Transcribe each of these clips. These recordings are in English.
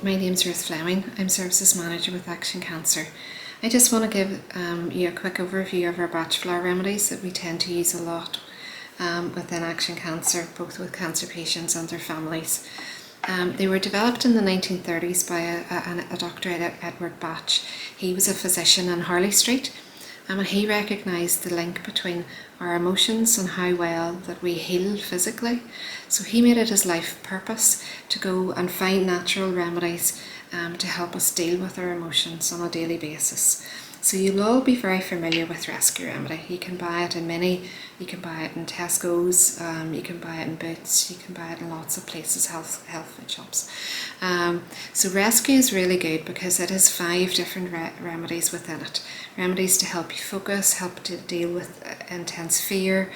my name's Ruth Fleming. I'm Services Manager with Action Cancer. I just want to give you a quick overview of our Bach flower remedies that we tend to use a lot within Action Cancer, both with cancer patients and their families. They were developed in the 1930s by a Dr. Edward Bach. He was a physician in Harley Street, and he recognised the link between our emotions and how well that we heal physically. So he made it his life purpose to go and find natural remedies to help us deal with our emotions on a daily basis. So you'll all be very familiar with Rescue Remedy. You can buy it in Mini, you can buy it in Tesco's, you can buy it in Boots, you can buy it in lots of places, health food shops. So Rescue is really good because it has 5 different remedies within it. Remedies to help you focus, help to deal with intense fear,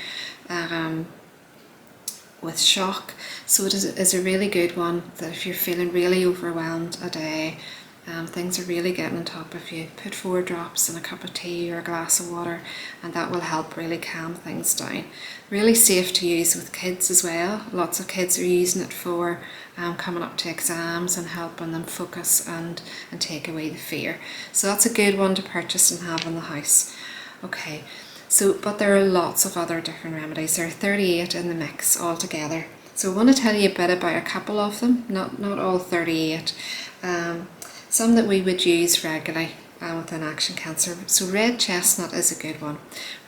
with shock. So it is a really good one that if you're feeling really overwhelmed a day, things are really getting on top of you, put 4 drops in a cup of tea or a glass of water, and that will help really calm things down. Really safe to use with kids as well. Lots of kids are using it for coming up to exams and helping them focus and take away the fear. So that's a good one to purchase and have in the house. Okay, so but there are lots of other different remedies. There are 38 in the mix altogether. So I want to tell you a bit about a couple of them, not all 38. Some that we would use regularly within Action Cancer. So red chestnut is a good one.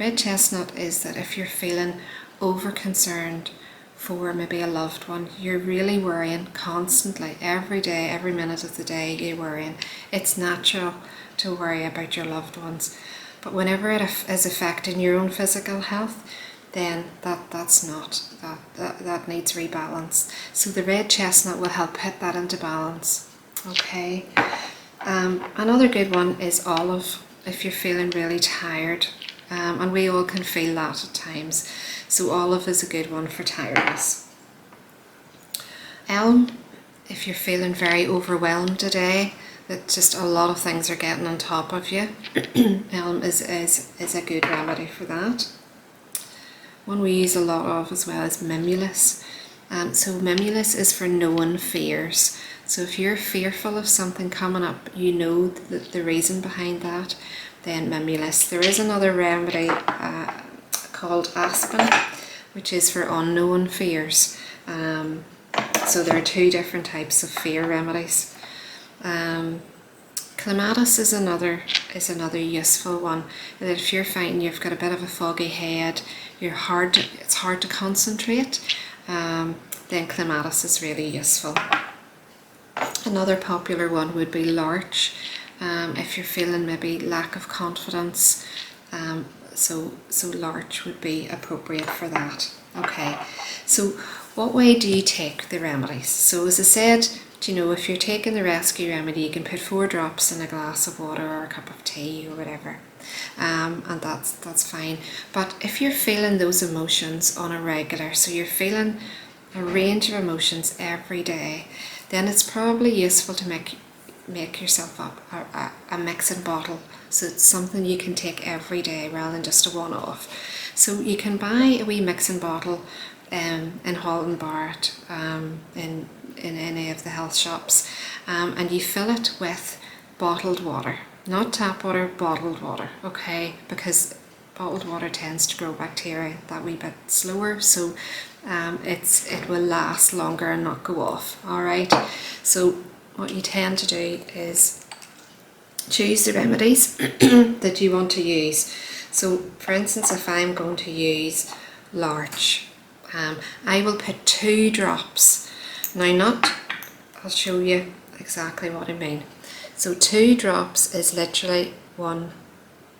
Red chestnut is that if you're feeling over concerned for maybe a loved one, you're really worrying constantly, every day, every minute of the day you're worrying. It's natural to worry about your loved ones, but whenever it is affecting your own physical health, then that needs rebalance. So the red chestnut will help put that into balance. Okay. Another good one is olive if you're feeling really tired, and we all can feel that at times. So olive is a good one for tiredness. Elm, if you're feeling very overwhelmed today, that just a lot of things are getting on top of you, elm is a good remedy for that. One we use a lot of as well is mimulus. So mimulus is for known fears. So if you're fearful of something coming up, you know the reason behind that, then mimulus. There is another remedy called aspen, which is for unknown fears. So there are 2 different types of fear remedies. Clematis is another useful one. That if you're finding you've got a bit of a foggy head, it's hard to concentrate, then clematis is really useful. Another popular one would be larch, if you're feeling maybe lack of confidence, so larch would be appropriate for that. Okay, so what way do you take the remedies? So as I said, if you're taking the Rescue Remedy, you can put 4 drops in a glass of water or a cup of tea or whatever, and that's fine. But if you're feeling those emotions on a regular, so you're feeling a range of emotions every day, then it's probably useful to make yourself up a mixing bottle, so it's something you can take every day rather than just a one-off. So you can buy a wee mixing bottle in Holland Barrett, in any of the health shops, and you fill it with bottled water, not tap water, bottled water, okay, because bottled water tends to grow bacteria that wee bit slower, so it will last longer and not go off. Alright, so what you tend to do is choose the remedies that you want to use. So for instance, if I'm going to use larch, I will put 2 drops. Now I'll show you exactly what I mean. So 2 drops is literally 1,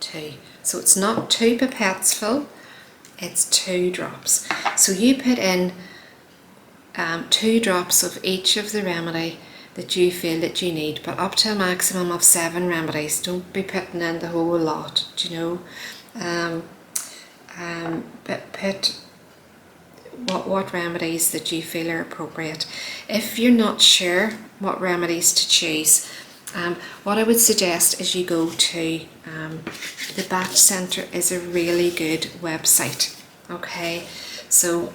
2. So it's not 2 pipettes full, it's 2 drops. So you put in 2 drops of each of the remedy that you feel that you need, but up to a maximum of 7 remedies. Don't be putting in the whole lot, but put what remedies that you feel are appropriate. If you're not sure what remedies to choose, what I would suggest is you go to the Bach Centre is a really good website. Okay, so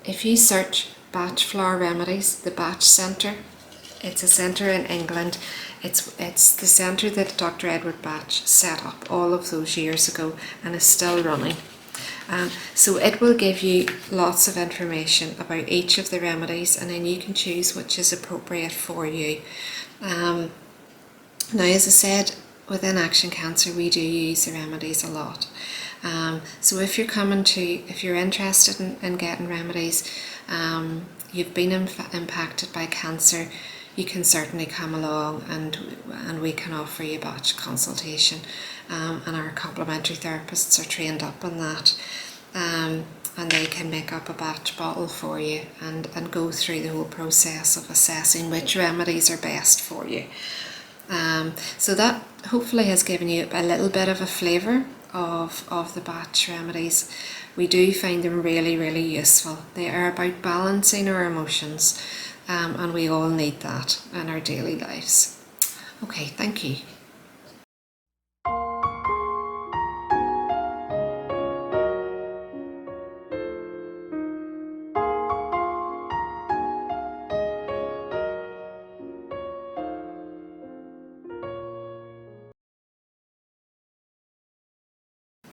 if you search Bach Flower Remedies, the Bach Centre It's a centre in England. It's the centre that Dr. Edward Bach set up all of those years ago and is still running. So it will give you lots of information about each of the remedies, and then you can choose which is appropriate for you. Now, as I said, within Action Cancer we do use the remedies a lot. So if you're interested in getting remedies, you've been impacted by cancer, you can certainly come along and we can offer you a Bach consultation, and our complementary therapists are trained up on that, and they can make up a Bach bottle for you and go through the whole process of assessing which remedies are best for you. So that hopefully has given you a little bit of a flavour of the Bach remedies. We do find them really, really useful. They are about balancing our emotions, and we all need that in our daily lives. Okay, thank you.